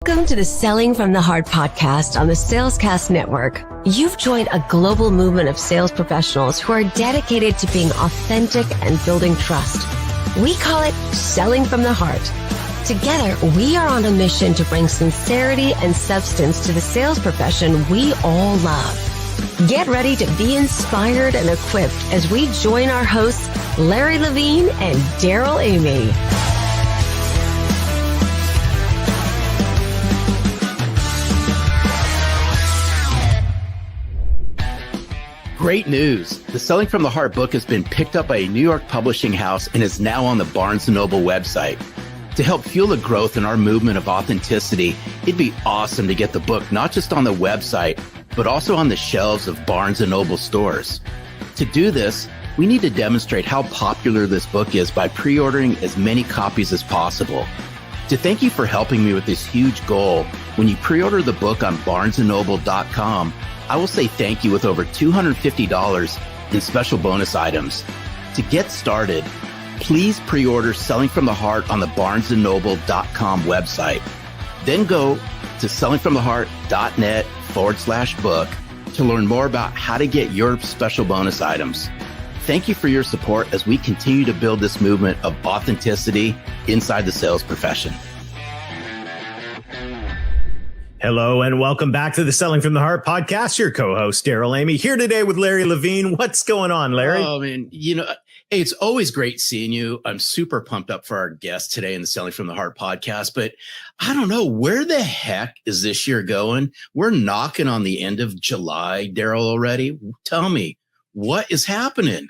Welcome to the Selling from the Heart podcast on the Salescast Network. You've joined a global movement of sales professionals who are dedicated to being authentic and building trust. We call it Selling from the Heart. Together, we are on a mission to bring sincerity and substance to the sales profession we all love. Get ready to be inspired and equipped as we join our hosts, Larry Levine and Daryl Amy. Great news. The Selling from the Heart book has been picked up by a New York publishing house and is now on the Barnes & Noble website. To help fuel the growth in our movement of authenticity, it'd be awesome to get the book not just on the website, but also on the shelves of Barnes & Noble stores. To do this, we need to demonstrate how popular this book is by pre-ordering as many copies as possible. To thank you for helping me with this huge goal, when you pre-order the book on barnesandnoble.com, I will say thank you with over $250 in special bonus items. To get started, please pre-order Selling from the Heart on the barnesandnoble.com website. Then go to sellingfromtheheart.net/book to learn more about how to get your special bonus items. Thank you for your support as we continue to build this movement of authenticity inside the sales profession. Hello and welcome back to the Selling from the Heart podcast. Your co-host, Daryl Amy, here today with Larry Levine. What's going on, Larry? Oh, man, hey, it's always great seeing you. I'm super pumped up for our guest today in the Selling from the Heart podcast, but I don't know, where the heck is this year going? We're knocking on the end of July, Daryl, already. Tell me, what is happening?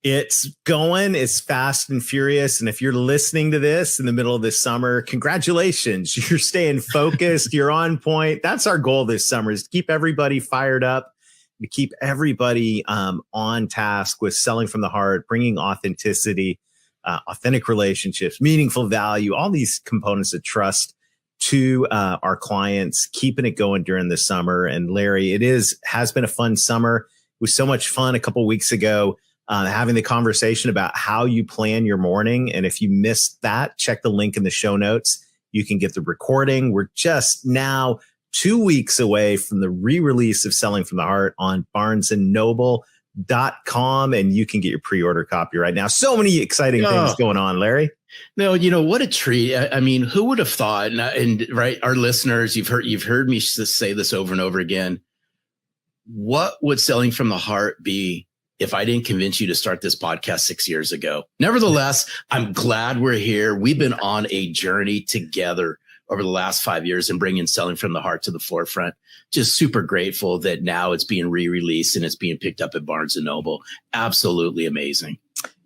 It's going, it's fast and furious. And if you're listening to this in the middle of this summer, congratulations. You're staying focused. You're on point. That's our goal this summer, is to keep everybody fired up, to keep everybody on task with selling from the heart, bringing authenticity, authentic relationships, meaningful value, all these components of trust to our clients, keeping it going during the summer. And Larry, has been a fun summer. It was so much fun a couple of weeks ago. Having the conversation about how you plan your morning. And if you missed that, check the link in the show notes. You can get the recording. We're just now 2 weeks away from the re-release of Selling from the Heart on barnesandnoble.com. And you can get your pre-order copy right now. So many exciting things going on, Larry. No, what a treat. I mean, who would have thought? And right, our listeners, you've heard me say this over and over again. What would Selling from the Heart be if I didn't convince you to start this podcast 6 years ago? Nevertheless, I'm glad we're here. We've been on a journey together over the last 5 years and bringing Selling from the Heart to the forefront. Just super grateful that now it's being re-released and it's being picked up at Barnes & Noble. Absolutely amazing.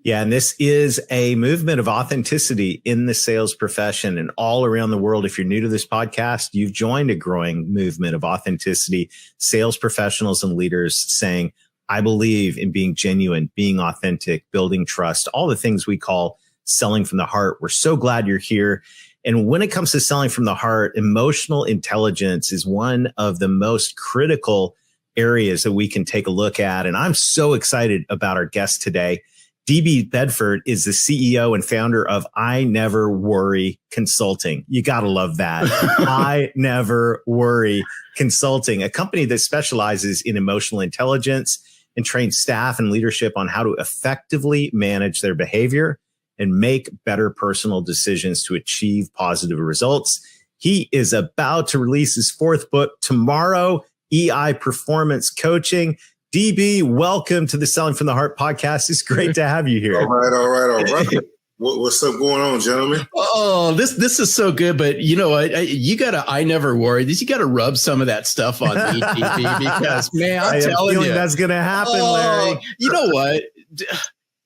Yeah, and this is a movement of authenticity in the sales profession and all around the world. If you're new to this podcast, you've joined a growing movement of authenticity, sales professionals and leaders saying, I believe in being genuine, being authentic, building trust, all the things we call selling from the heart. We're so glad you're here. And when it comes to selling from the heart, emotional intelligence is one of the most critical areas that we can take a look at. And I'm so excited about our guest today. DB Bedford is the CEO and founder of I Never Worry Consulting. You got to love that. I Never Worry Consulting, a company that specializes in emotional intelligence and trains staff and leadership on how to effectively manage their behavior and make better personal decisions to achieve positive results. He is about to release his fourth book tomorrow, EI Performance Coaching. DB, welcome to the Selling from the Heart podcast. It's great to have you here. All right. What's up going on, gentlemen? Oh, this is so good. But you know what? You got to, I never worry. You got to rub some of that stuff on me, DB, because, man, I'm telling you. That's going to happen, Larry. You know what?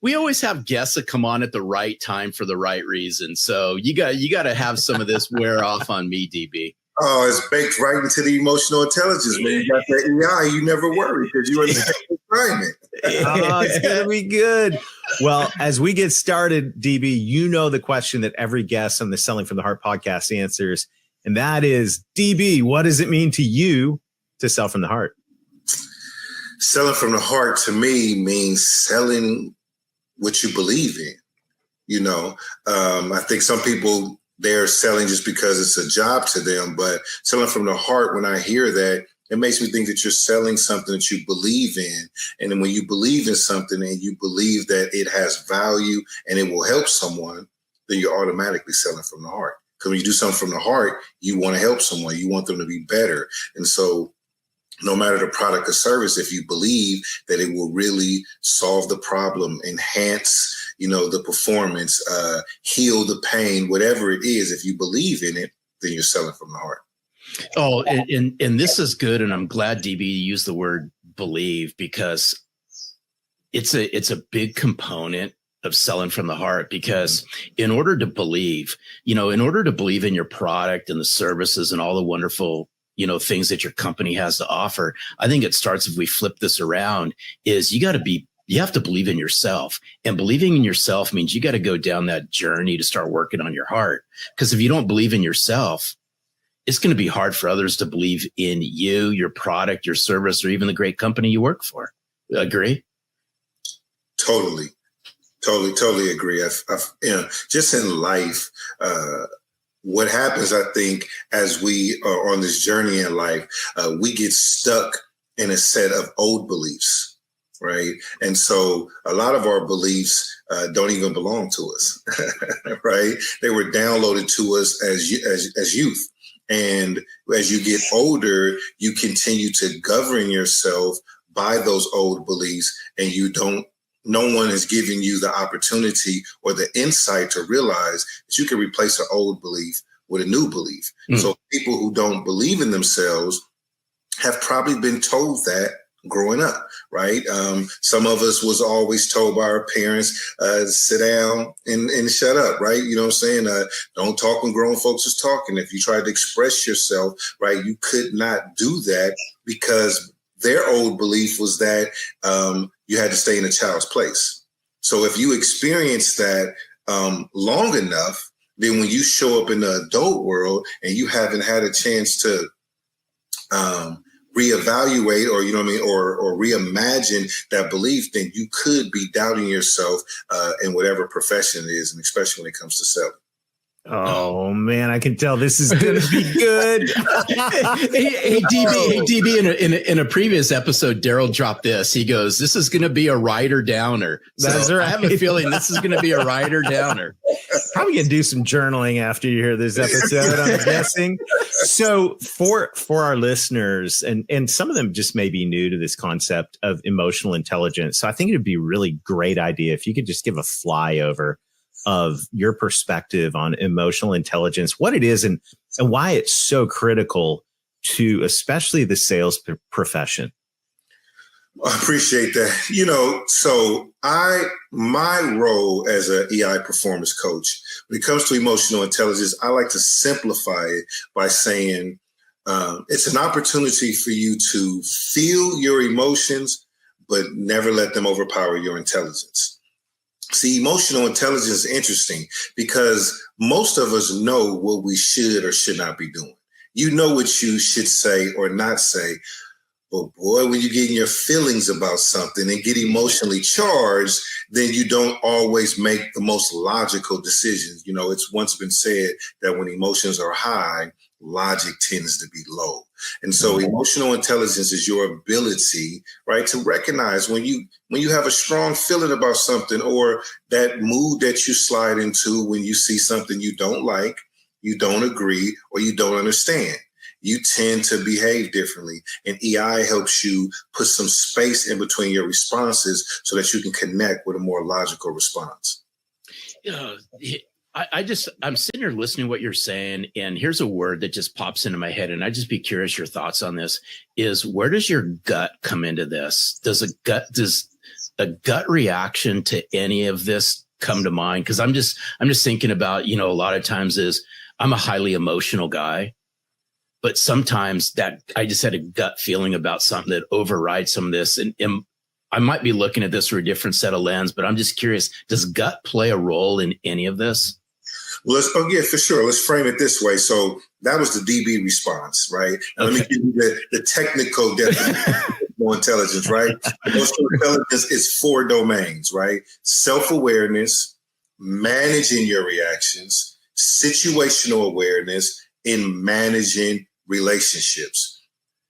We always have guests that come on at the right time for the right reason. So you got to have some of this wear off on me, DB. Oh, it's baked right into the emotional intelligence, man. You got that EI, you never worry because you're in the assignment. Oh, it's going to be good. Well, as we get started, DB, you know the question that every guest on the Selling from the Heart podcast answers, and that is, DB, what does it mean to you to sell from the heart? Selling from the heart to me means selling what you believe in. I think some people they're selling just because it's a job to them. But selling from the heart, when I hear that, it makes me think that you're selling something that you believe in. And then when you believe in something and you believe that it has value and it will help someone, then you're automatically selling from the heart. Because when you do something from the heart, you want to help someone. You want them to be better. And so no matter the product or service, if you believe that it will really solve the problem, enhance, the performance, heal the pain, whatever it is, if you believe in it, then you're selling from the heart. Oh, and this is good. And I'm glad DB used the word believe, because it's a big component of selling from the heart, because in order to believe in your product and the services and all the wonderful, things that your company has to offer, I think it starts, if we flip this around, is you have to believe in yourself. And believing in yourself means you got to go down that journey to start working on your heart. Because if you don't believe in yourself, it's going to be hard for others to believe in you, your product, your service, or even the great company you work for. Agree? Totally agree. Just in life, what happens, I think, as we are on this journey in life, we get stuck in a set of old beliefs, right? And so a lot of our beliefs don't even belong to us, right? They were downloaded to us as youth. And as you get older, you continue to govern yourself by those old beliefs, and no one is giving you the opportunity or the insight to realize that you can replace an old belief with a new belief. So people who don't believe in themselves have probably been told that growing up, right? Some of us was always told by our parents, sit down and shut up, right? You know what I'm saying? Don't talk when grown folks is talking. If you tried to express yourself, right, you could not do that, because their old belief was that you had to stay in a child's place. So if you experience that long enough, then when you show up in the adult world and you haven't had a chance to reevaluate or reimagine that belief, then you could be doubting yourself in whatever profession it is, and especially when it comes to selling. Oh man, I can tell this is going to be good. Hey, DB, in a previous episode, Daryl dropped this. He goes, "This is going to be a rider downer." That's right. I have a feeling this is going to be a rider downer. Probably going to do some journaling after you hear this episode, I'm guessing. So for our listeners, and some of them just may be new to this concept of emotional intelligence. So I think it'd be a really great idea if you could just give a flyover of your perspective on emotional intelligence, what it is, and why it's so critical to especially the sales profession. I appreciate that. So my role as an EI performance coach, when it comes to emotional intelligence, I like to simplify it by saying it's an opportunity for you to feel your emotions, but never let them overpower your intelligence. See, emotional intelligence is interesting because most of us know what we should or should not be doing. You know what you should say or not say. But boy, when you get in your feelings about something and get emotionally charged, then you don't always make the most logical decisions. It's once been said that when emotions are high, logic tends to be low. And so emotional intelligence is your ability, right, to recognize when you have a strong feeling about something, or that mood that you slide into when you see something you don't like, you don't agree, or you don't understand. You tend to behave differently. And EI helps you put some space in between your responses so that you can connect with a more logical response. I'm sitting here listening to what you're saying, and here's a word that just pops into my head, and I'd just be curious your thoughts on this, is where does your gut come into this? Does a gut reaction to any of this come to mind? Because I'm just thinking about, a lot of times I'm a highly emotional guy. But sometimes that I just had a gut feeling about something that overrides some of this. And I might be looking at this through a different set of lens, but I'm just curious, does gut play a role in any of this? Well, yeah, for sure. Let's frame it this way. So that was the DB response, right? Now, Let me give you the technical definition of emotional intelligence, right? Emotional intelligence is 4 domains, right? Self-awareness, managing your reactions, situational awareness in managing relationships.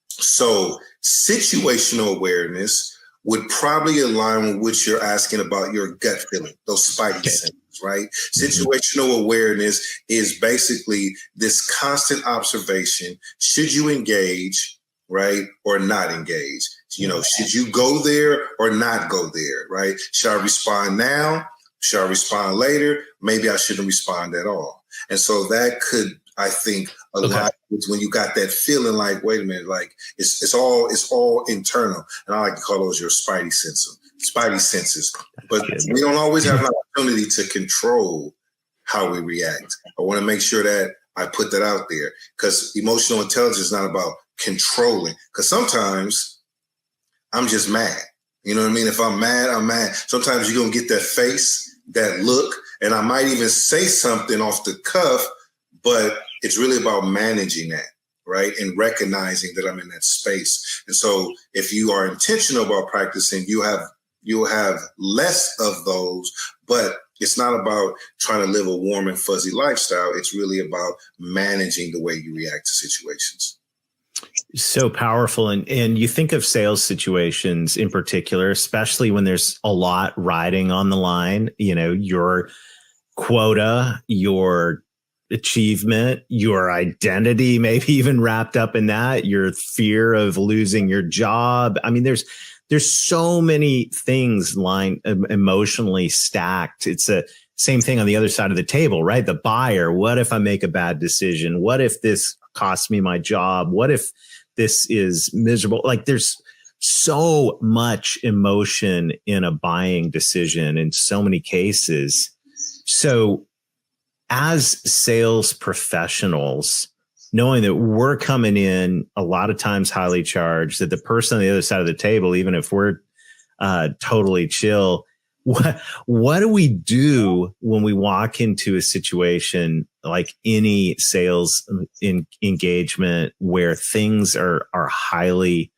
So situational awareness would probably align with what you're asking about your gut feeling, those spidey senses, right? Situational awareness is basically this constant observation. Should you engage, right, or not engage? Should you go there or not go there, right? Should I respond now? Should I respond later? Maybe I shouldn't respond at all. And so that could, I think, align with when you got that feeling like, wait a minute, like it's all internal. And I like to call those your spidey senses. But we don't always have an opportunity to control how we react. I want to make sure that I put that out there, because emotional intelligence is not about controlling. Because sometimes I'm just mad. You know what I mean? If I'm mad, I'm mad. Sometimes you're going to get that face, that look, and I might even say something off the cuff, but it's really about managing that, right? And recognizing that I'm in that space. And so if you are intentional about practicing, you'll have less of those, but it's not about trying to live a warm and fuzzy lifestyle. It's really about managing the way you react to situations. So powerful. And you think of sales situations in particular, especially when there's a lot riding on the line, your quota, your achievement, your identity, maybe even wrapped up in that, your fear of losing your job. I mean, there's so many things emotionally stacked. It's a same thing on the other side of the table, right? The buyer. What if I make a bad decision? What if this costs me my job? What if this is miserable? Like, there's so much emotion in a buying decision in so many cases. So as sales professionals, knowing that we're coming in a lot of times highly charged, that the person on the other side of the table, even if we're totally chill, what do we do when we walk into a situation like any sales engagement where things are highly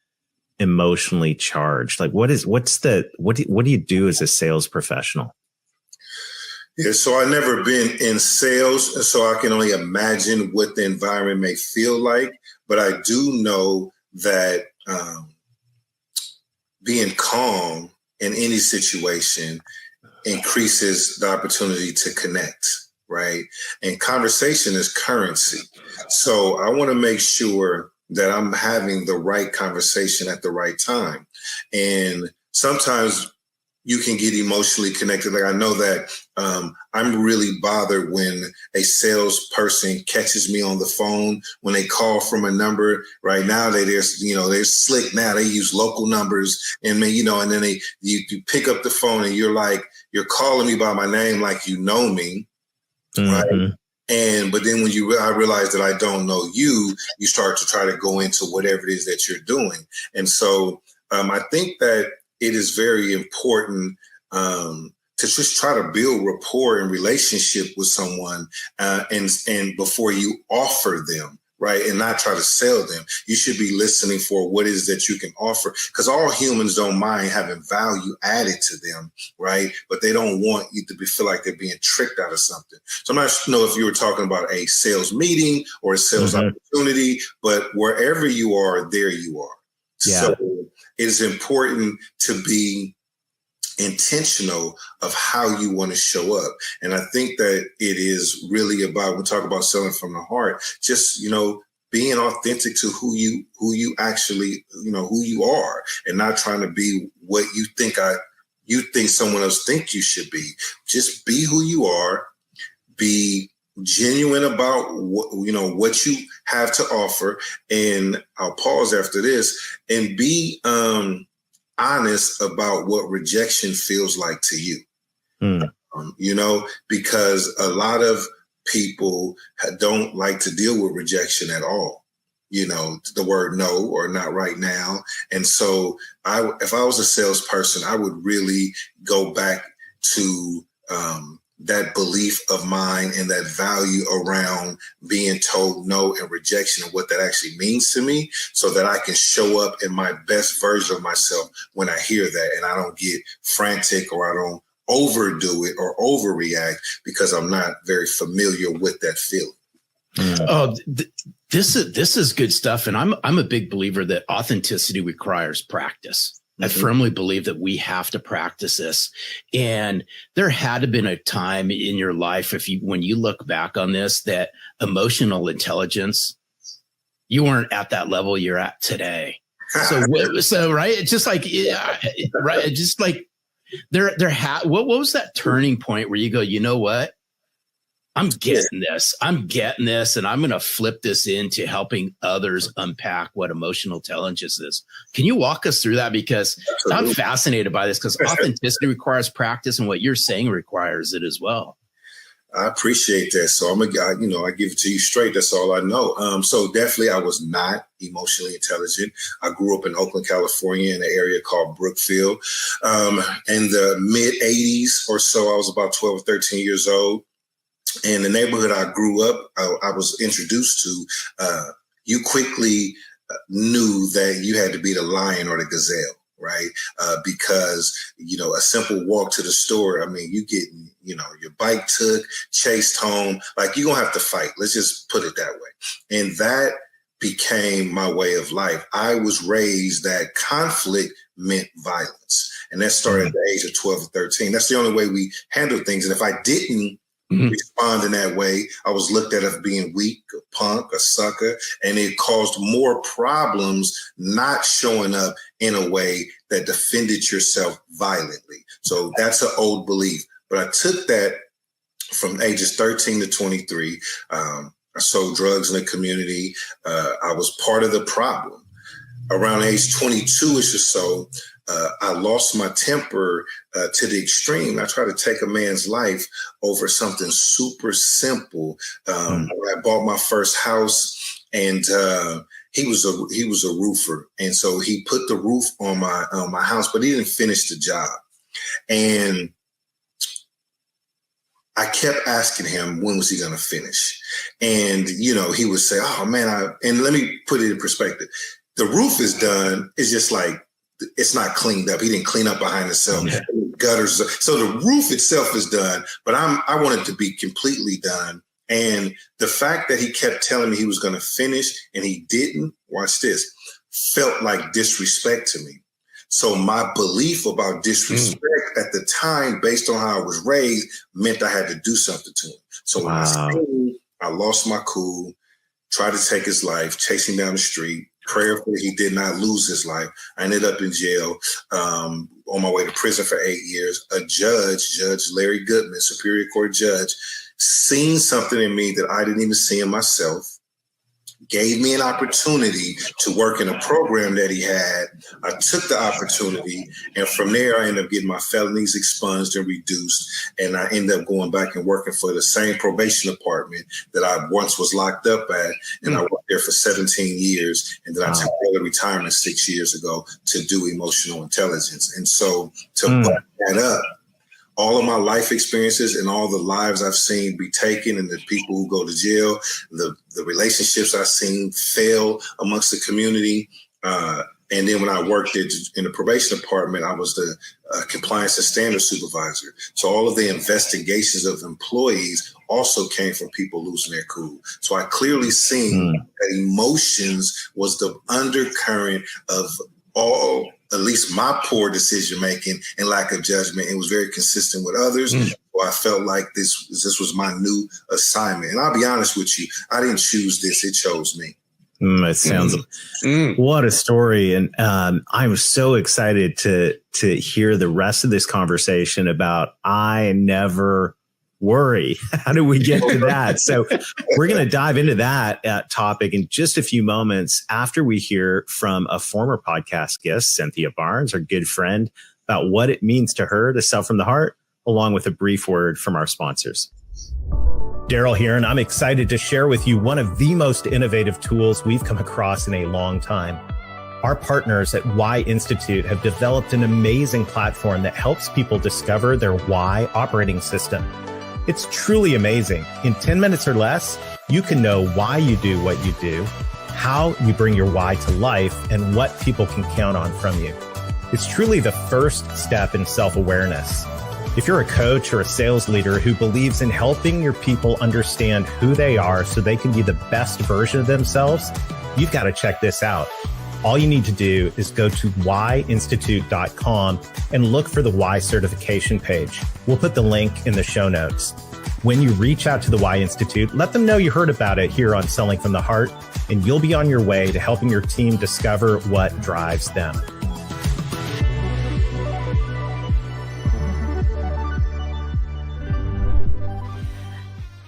emotionally charged? Like, what do you do as a sales professional? Yeah, so I've never been in sales, so I can only imagine what the environment may feel like. But I do know that being calm in any situation increases the opportunity to connect, right? And conversation is currency. So I want to make sure that I'm having the right conversation at the right time. And sometimes you can get emotionally connected. Like, I know that I'm really bothered when a salesperson catches me on the phone when they call from a number. Right now, they're slick now. They use local numbers, and and then you pick up the phone and you're calling me by my name like you know me, right? But then when I realize that I don't know you, you start to try to go into whatever it is that you're doing. And so I think that it is very important to just try to build rapport and relationship with someone and before you offer them, right? And not try to sell them. You should be listening for what it is that you can offer, because all humans don't mind having value added to them, right? But they don't want you to feel like they're being tricked out of something. So I'm not sure if you were talking about a sales meeting or a sales opportunity, but wherever you are, there you are. Yeah. So it is important to be intentional of how you want to show up. And I think that it is really about, we talk about selling from the heart, just, being authentic to who you actually, who you are, and not trying to be what you think someone else think you should be. Just be who you are, be genuine about what you have to offer. And I'll pause after this, and be honest about what rejection feels like to you. Because a lot of people don't like to deal with rejection at all. The word no or not right now. And so if I was a salesperson, I would really go back to that belief of mine and that value around being told no and rejection and what that actually means to me, so that I can show up in my best version of myself when I hear that, and I don't get frantic or I don't overdo it or overreact because I'm not very familiar with that feeling. Oh, this is good stuff. And I'm a big believer that authenticity requires practice. I firmly believe that we have to practice this. And there had to been a time in your life, when you look back on this, that emotional intelligence, you weren't at that level you're at today. So right. It's just like, right. Just like what was that turning point where you go, you know what? I'm getting this, and I'm going to flip this into helping others unpack what emotional intelligence is. Can you walk us through that? Because I'm fascinated by this, because authenticity requires practice, and what you're saying requires it as well. I appreciate that. So I give it to you straight. That's all I know. So definitely I was not emotionally intelligent. I grew up in Oakland, California, in an area called Brookfield. In the mid 80s or so, I was about 12 or 13 years old. In the neighborhood I grew up, I was introduced to, you quickly knew that you had to be the lion or the gazelle, right? Because, a simple walk to the store, I mean, you getting, your bike took, chased home, like you're going to have to fight. Let's just put it that way. And that became my way of life. I was raised that conflict meant violence. And that started at the age of 12 or 13. That's the only way we handle things. And if I didn't respond in that way, I was looked at as being weak, a punk, a sucker, and it caused more problems not showing up in a way that defended yourself violently. So that's an old belief. But I took that from ages 13 to 23. I sold drugs in the community. I was part of the problem. Around age 22-ish or so, I lost my temper to the extreme. I tried to take a man's life over something super simple. I bought my first house, and he was a roofer, and so he put the roof on my house, but he didn't finish the job. And I kept asking him, when was he going to finish? And he would say, "Oh man," and let me put it in perspective. The roof is done. It's just like, it's not cleaned up. He didn't clean up behind himself. Yeah. Gutters. So the roof itself is done, but I wanted to be completely done. And the fact that he kept telling me he was going to finish and he didn't, watch this, felt like disrespect to me. So my belief about disrespect at the time, based on how I was raised, meant I had to do something to him. So when I lost my cool, tried to take his life, chasing down the street. Prayerfully, he did not lose his life. I ended up in jail, on my way to prison for 8 years. A Judge Larry Goodman, Superior Court judge, seen something in me that I didn't even see in myself, gave me an opportunity to work in a program that he had. I took the opportunity, and from there, I ended up getting my felonies expunged and reduced, and I ended up going back and working for the same probation department that I once was locked up at, and I worked there for 17 years, and then I took early retirement 6 years ago to do emotional intelligence. And so to back that up, all of my life experiences and all the lives I've seen be taken, and the people who go to jail, the relationships I've seen fail amongst the community. And then when I worked in the probation department, I was the compliance and standards supervisor. So all of the investigations of employees also came from people losing their cool. So I clearly seen that emotions was the undercurrent of all, at least my poor decision-making and lack of judgment. It was very consistent with others. So I felt like this was my new assignment. And I'll be honest with you, I didn't choose this. It chose me. It sounds what a story. And I'm so excited to hear the rest of this conversation about I never worry. How do we get to that? So we're going to dive into that topic in just a few moments after we hear from a former podcast guest, Cynthia Barnes, our good friend, about what it means to her to sell from the heart, along with a brief word from our sponsors. Daryl here, and I'm excited to share with you one of the most innovative tools we've come across in a long time. Our partners at Why Institute have developed an amazing platform that helps people discover their why operating system. It's truly amazing. In 10 minutes or less, you can know why you do what you do, how you bring your why to life, and what people can count on from you. It's truly the first step in self-awareness. If you're a coach or a sales leader who believes in helping your people understand who they are so they can be the best version of themselves, you've got to check this out. All you need to do is go to whyinstitute.com and look for the Why certification page. We'll put the link in the show notes. When you reach out to the Why Institute, let them know you heard about it here on Selling from the Heart, and you'll be on your way to helping your team discover what drives them.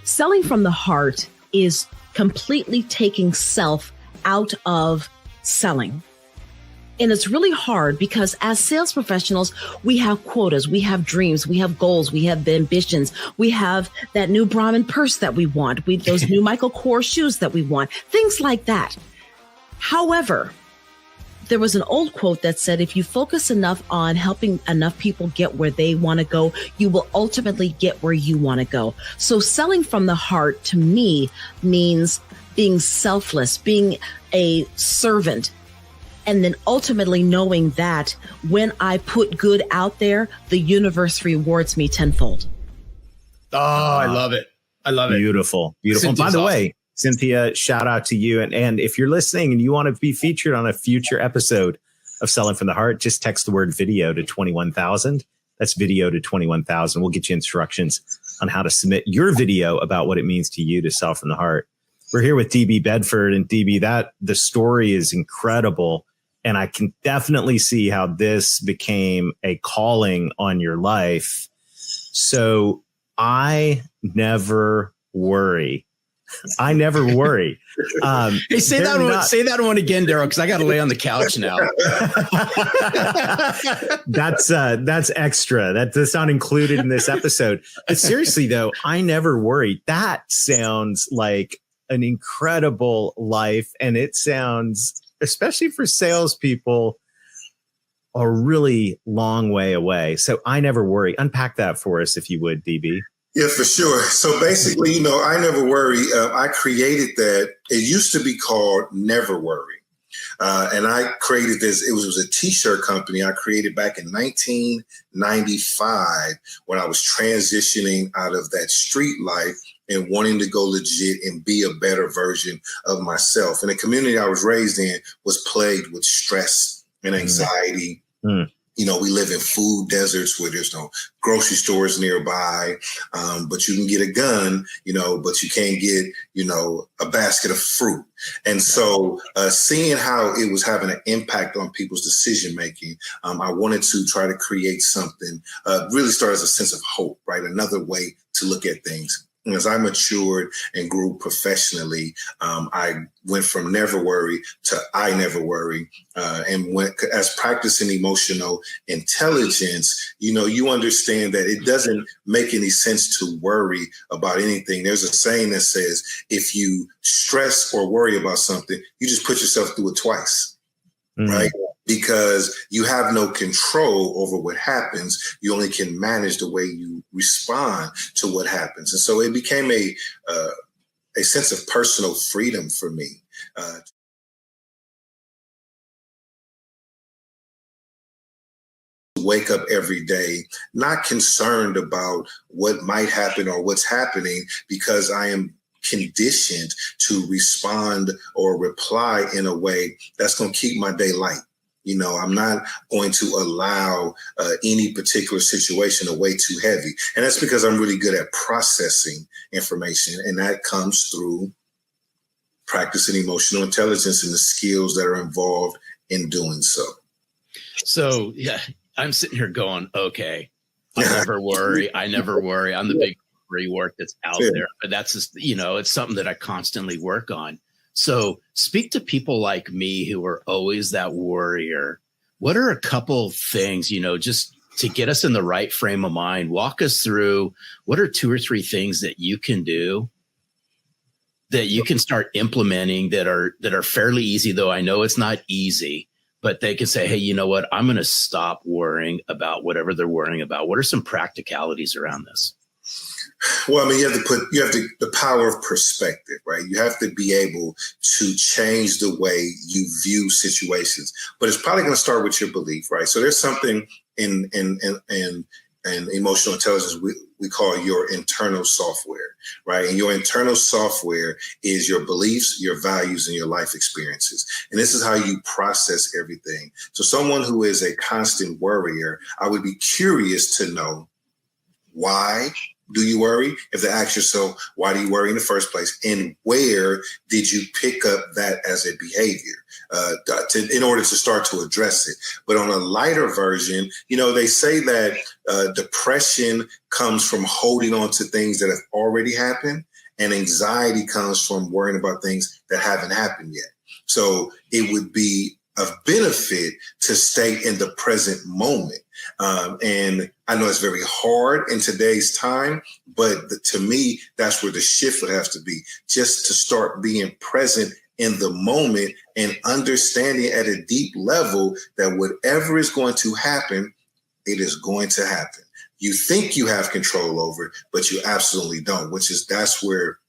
Selling from the heart is completely taking self out of selling. And it's really hard because as sales professionals, we have quotas, we have dreams, we have goals, we have ambitions, we have that new Brahmin purse that we want, those new Michael Kors shoes that we want, things like that. However, there was an old quote that said, if you focus enough on helping enough people get where they want to go, you will ultimately get where you want to go. So selling from the heart to me means being selfless, being a servant, and then ultimately knowing that when I put good out there, the universe rewards me tenfold. Oh, I love it. I love it. Beautiful. Beautiful. And by the way, Cynthia, shout out to you. And if you're listening and you want to be featured on a future episode of Selling from the Heart, just text the word video to 21,000. That's video to 21,000. We'll get you instructions on how to submit your video about what it means to you to sell from the heart. We're here with DB Bedford, and DB, the story is incredible. And I can definitely see how this became a calling on your life. So I never worry. I never worry. Hey, say that one again, Daryl, because I got to lay on the couch now. That's extra. That's not included in this episode. But seriously, though, I never worry. That sounds like an incredible life, and it sounds, especially for salespeople, a really long way away. So I never worry. Unpack that for us, if you would, DB. Yeah, for sure. So basically, I never worry. I created that. It used to be called Never Worry. And I created this. It was a t-shirt company I created back in 1995 when I was transitioning out of that street life and wanting to go legit and be a better version of myself. And the community I was raised in was plagued with stress and anxiety. Mm. We live in food deserts where there's no grocery stores nearby, but you can get a gun, but you can't get, a basket of fruit. And so seeing how it was having an impact on people's decision making, I wanted to try to create something, really start as a sense of hope, right? Another way to look at things. And as I matured and grew professionally, I went from never worry to I never worry. And as practicing emotional intelligence, you understand that it doesn't make any sense to worry about anything. There's a saying that says, if you stress or worry about something, you just put yourself through it twice, right? Because you have no control over what happens. You only can manage the way you respond to what happens. And so it became a sense of personal freedom for me. Wake up every day, not concerned about what might happen or what's happening, because I am conditioned to respond or reply in a way that's going to keep my day light. I'm not going to allow any particular situation to weigh too heavy. And that's because I'm really good at processing information. And that comes through practicing emotional intelligence and the skills that are involved in doing so. So, yeah, I'm sitting here going, okay, I never worry. I never worry. I'm the big rework that's out there. But that's just, it's something that I constantly work on. So speak to people like me who are always that worrier. What are a couple things, just to get us in the right frame of mind? Walk us through what are 2 or 3 things that you can do that you can start implementing that are fairly easy, though I know it's not easy, but they can say, hey, you know what? I'm going to stop worrying about whatever they're worrying about. What are some practicalities around this? Well, you have the power of perspective, right? You have to be able to change the way you view situations, but it's probably going to start with your belief, right? So there's something in and emotional intelligence, we call your internal software, right? And your internal software is your beliefs, your values, and your life experiences. And this is how you process everything. So someone who is a constant worrier, I would be curious to know, why do you worry? If they ask yourself, why do you worry in the first place? And where did you pick up that as a behavior in order to start to address it? But on a lighter version, they say that depression comes from holding on to things that have already happened, and anxiety comes from worrying about things that haven't happened yet. So it would be of benefit to stay in the present moment. And I know it's very hard in today's time, but to me, that's where the shift would have to be, just to start being present in the moment and understanding at a deep level that whatever is going to happen, it is going to happen. You think you have control over it, but you absolutely don't, that's where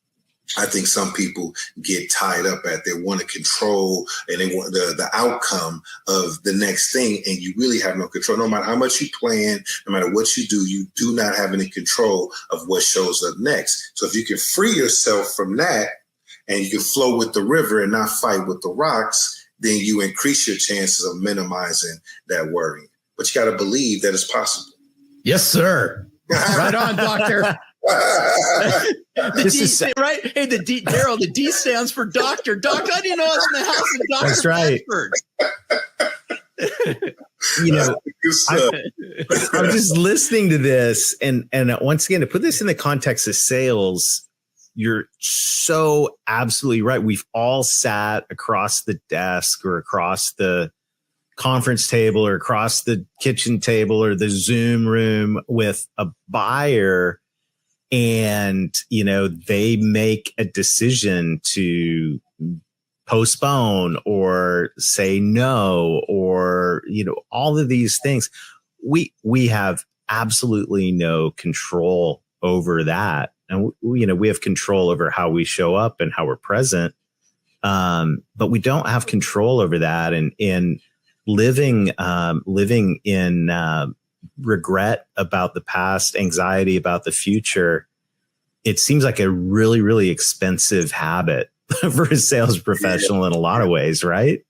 I think some people get tied up at. They want to control and they want the outcome of the next thing. And you really have no control. No matter how much you plan, no matter what you do not have any control of what shows up next. So if you can free yourself from that and you can flow with the river and not fight with the rocks, then you increase your chances of minimizing that worry. But you got to believe that it's possible. Yes, sir. Right on, doctor. Right? Hey, Daryl, the D stands for doctor. Doc, I didn't know I was in the house of Dr. That's right. I'm just listening to this, and once again, to put this in the context of sales, you're so absolutely right. We've all sat across the desk or across the conference table or across the kitchen table or the Zoom room with a buyer, and they make a decision to postpone or say no, or all of these things. We have absolutely no control over that, and we have control over how we show up and how we're present, but we don't have control over that. And in living in regret about the past, anxiety about the future, it seems like a really, really expensive habit for a sales professional in a lot of ways, right?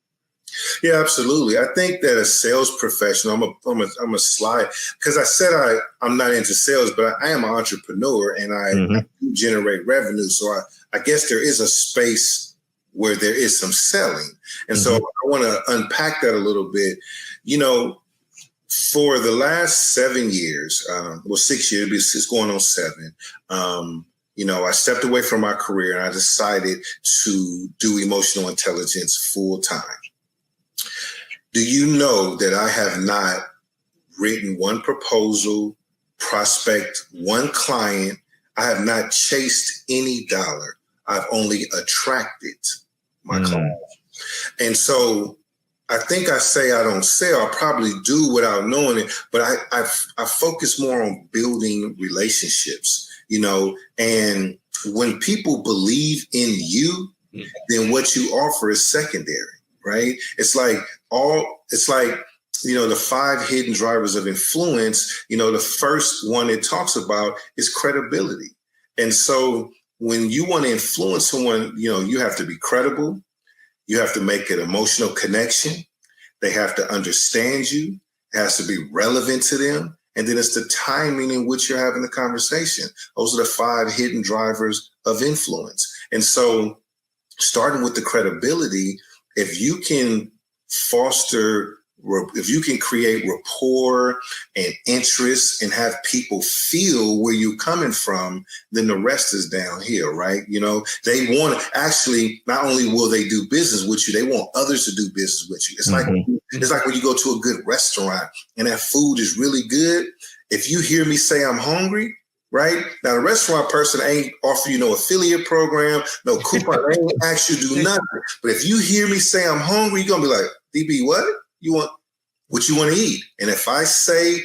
Yeah, absolutely. I think that a sales professional, I'm a slide, because I said I'm not into sales, but I am an entrepreneur and I do generate revenue. So I guess there is a space where there is some selling. And so I want to unpack that a little bit. For the last 7 years, 6 years, it's going on 7. I stepped away from my career and I decided to do emotional intelligence full time. Do you know that I have not written one proposal, prospect one client? I have not chased any dollar. I've only attracted my clients. And so I think I say I don't sell. I probably do without knowing it, but I focus more on building relationships, and when people believe in you, then what you offer is secondary, right? It's like the 5 hidden drivers of influence. The first one it talks about is credibility. And so when you want to influence someone, you have to be credible. You have to make an emotional connection. They have to understand you. It has to be relevant to them. And then it's the timing in which you're having the conversation. Those are the 5 hidden drivers of influence. And so starting with the credibility, if you can create rapport and interest and have people feel where you're coming from, then the rest is downhill, right? They want to actually, not only will they do business with you, they want others to do business with you. It's like when you go to a good restaurant and that food is really good. If you hear me say I'm hungry, right? Now, the restaurant person ain't offer you no affiliate program, no coupon, they ain't ask you to do nothing. But if you hear me say I'm hungry, you're going to be like, DB, what you want to eat? And if I say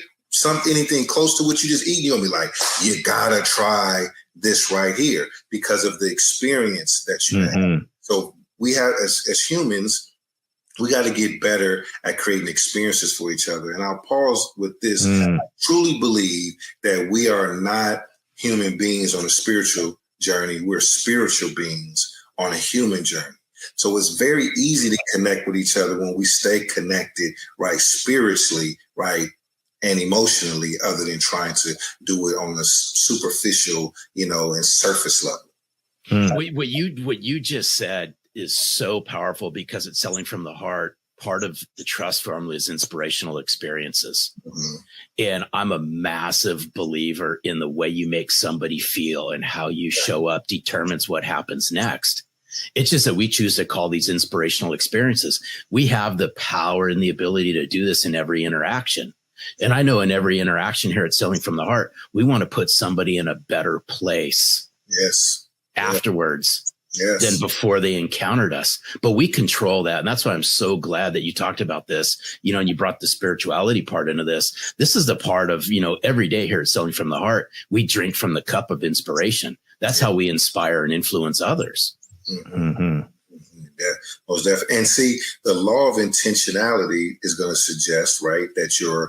anything close to what you just eat, you're going to be like, you got to try this right here because of the experience that you have. So we have, as humans, We got to get better at creating experiences for each other. And I'll pause with this. I truly believe that we are not human beings on a spiritual journey. We're spiritual beings on a human journey. So it's very easy to connect with each other when we stay connected, right, spiritually, right, and emotionally, other than trying to do it on a superficial, and surface level. What you just said is so powerful because it's selling from the heart. Part of the trust formula is inspirational experiences. And I'm a massive believer in the way you make somebody feel and how you show up determines what happens next. It's just that we choose to call these inspirational experiences. We have the power and the ability to do this in every interaction. And I know in every interaction here at Selling from the Heart, we want to put somebody in a better place afterwards than before they encountered us. But we control that. And that's why I'm so glad that you talked about this, and you brought the spirituality part into this. This is the part of, every day here at Selling from the Heart, we drink from the cup of inspiration. That's how we inspire and influence others. Yeah, most definitely. And see, the law of intentionality is going to suggest, right, that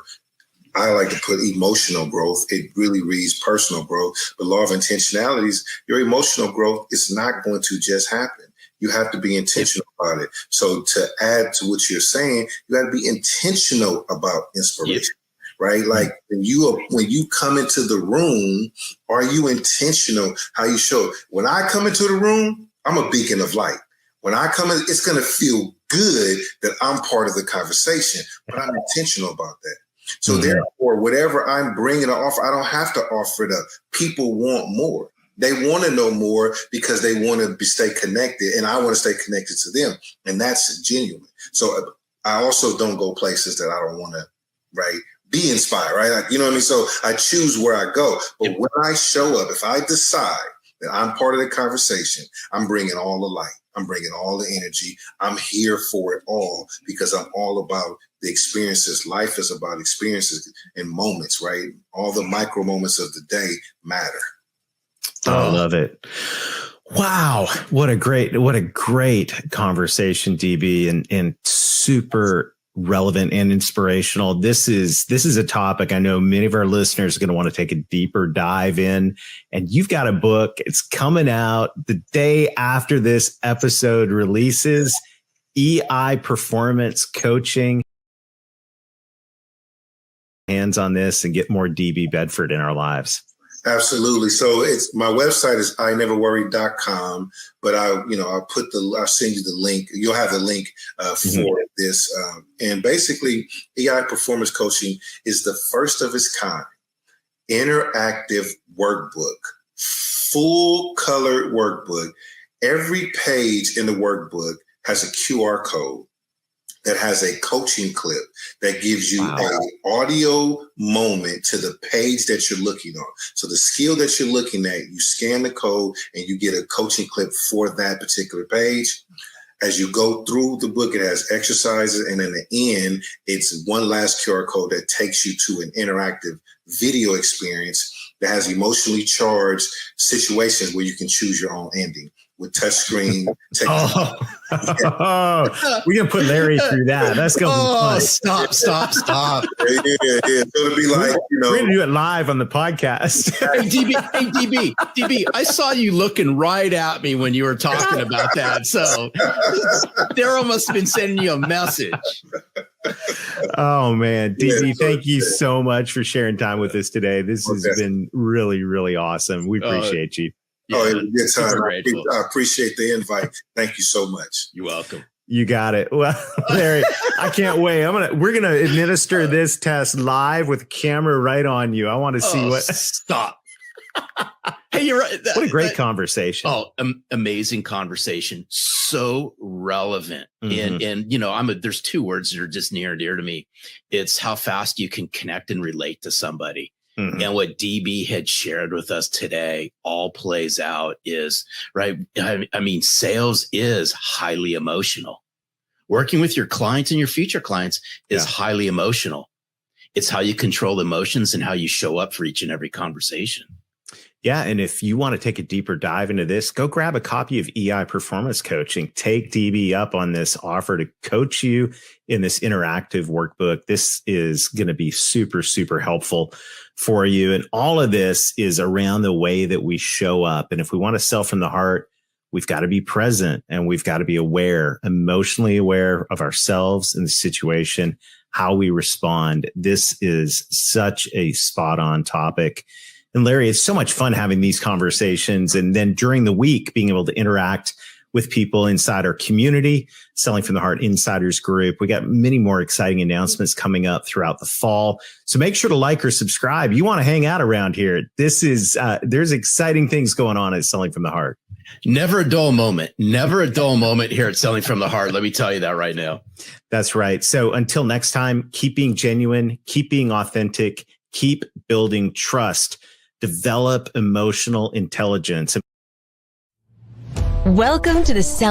I like to put emotional growth. It really reads personal growth. The law of intentionality is your emotional growth is not going to just happen. You have to be intentional about it. So to add to what you're saying, you got to be intentional about inspiration. Right? Like when you come into the room, are you intentional how you show it? When I come into the room, I'm a beacon of light. When I come in, it's going to feel good that I'm part of the conversation, but I'm intentional about that. So therefore, whatever I'm bringing to offer, I don't have to offer it up. People want more. They want to know more because they want to stay connected, and I want to stay connected to them. And that's genuine. So I also don't go places that I don't want to, right, be inspired, right? Like, you know what I mean? So I choose where I go. But when I show up, if I decide that I'm part of the conversation, I'm bringing all the light. I'm bringing all the energy. I'm here for it all because I'm all about the experiences. Life is about experiences and moments, right? All the micro moments of the day matter. I love it. Wow. What a great conversation, DB, and super relevant and inspirational. This is a topic I know many of our listeners are going to want to take a deeper dive in. And you've got a book. It's coming out the day after this episode releases, EI Performance Coaching. Hands on this and get more DB Bedford in our lives. Absolutely. So my website is ineverworry.com, but I'll send you the link. You'll have the link for this. And basically EI Performance Coaching is the first of its kind interactive workbook, full colored workbook. Every page in the workbook has a QR code that has a coaching clip that gives you an audio moment to the page that you're looking on. So the skill that you're looking at, you scan the code and you get a coaching clip for that particular page. As you go through the book, it has exercises. And in the end, it's one last QR code that takes you to an interactive video experience that has emotionally charged situations where you can choose your own ending. With touchscreen technology. We can put Larry through that. That's going to be fun. Stop. Yeah. So it'll be like, we're going to do it live on the podcast. Hey, DB, I saw you looking right at me when you were talking about that. So Daryl must have been sending you a message. Oh, man. DB, thank you so much for sharing time with us today. This has been really, really awesome. We appreciate you. Oh, it was a good time. I appreciate the invite. Thank you so much. You're welcome. You got it. Well, Larry, I can't wait. We're gonna administer this test live with a camera right on you. I want to see what. Stop. Hey, you're right. What a great conversation. Oh, amazing conversation. So relevant. And there's two words that are just near and dear to me. It's how fast you can connect and relate to somebody. And what DB had shared with us today all plays out is, right? I mean, sales is highly emotional. Working with your clients and your future clients is highly emotional. It's how you control emotions and how you show up for each and every conversation. Yeah. And if you want to take a deeper dive into this, go grab a copy of EI Performance Coaching. Take DB up on this offer to coach you in this interactive workbook. This is going to be super, super helpful for you. And all of this is around the way that we show up. And if we want to sell from the heart, we've got to be present and we've got to be aware, emotionally aware of ourselves and the situation, how we respond. This is such a spot on topic. And Larry, it's so much fun having these conversations. And then during the week, being able to interact with people inside our community, Selling from the Heart Insiders Group. We got many more exciting announcements coming up throughout the fall. So make sure to like or subscribe. You want to hang out around here. This is, there's exciting things going on at Selling from the Heart. Never a dull moment. Never a dull moment here at Selling from the Heart. Let me tell you that right now. That's right. So until next time, keep being genuine, keep being authentic, keep building trust. Develop emotional intelligence. Welcome to the